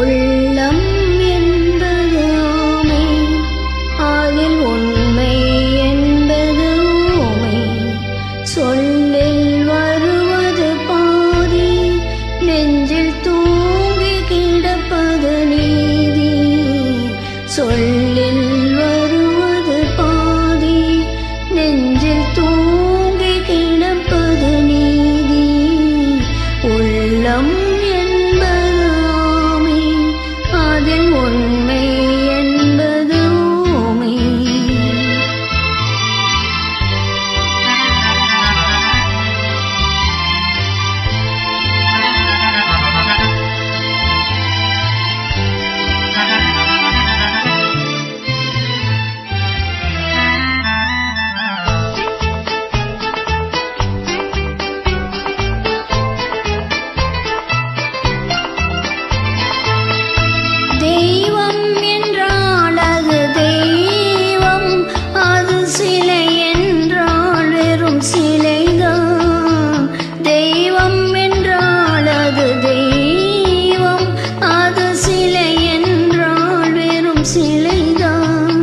உள்ளம் என்பது ஆமை, அதில் உண்மை என்பது ஊமை. சொல்லில் வருவது பாதி, நெஞ்சில் தூங்கி கிடப்பது நீதி. சொல்லில் வருவது பாதி, நெஞ்சில் தூங்கி கிடப்பது நீதி. உள்ளம் என்பது ஆமை, அதில் உண்மை என்பது ஊமை. தெய்வம் என்றால் அது தெய்வம், அது சிலை என்றால் வெறும் சிலைதான். தெய்வம் என்றால் அது தெய்வம், அது சிலை என்றால் வெறும் சிலைதான்.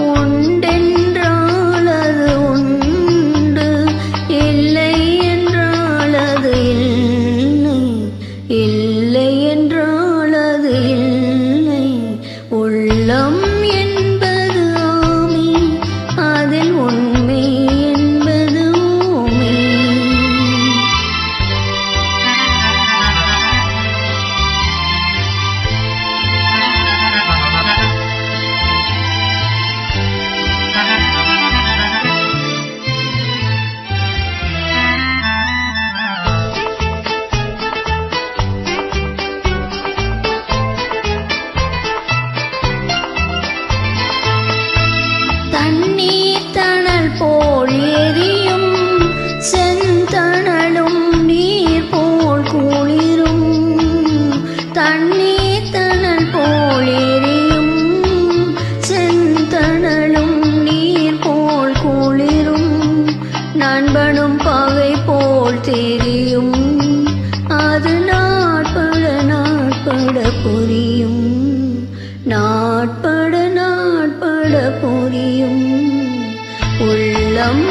உண்டென்றால் அது உண்டு, இல்லை என்றால் அது இல்லை, இல்லை என்றால் அது இல்லை. உள்ளம் என்பது ஆமை, அதில் உண்மை என்பது ஊமை. தண்ணீர் தணல் போல் எரியும், செந்தணலும் நீர் போல் குளிரும். தண்ணீர் தணல் போல் எரியும், செந்தணலும் நீர் போல் குளிரும். நண்பனும் பகை போல் தெரியும், அது நாட்பட நாட்பட புரியும். நாட்பட நாட்பட புரியும். உள்ளம்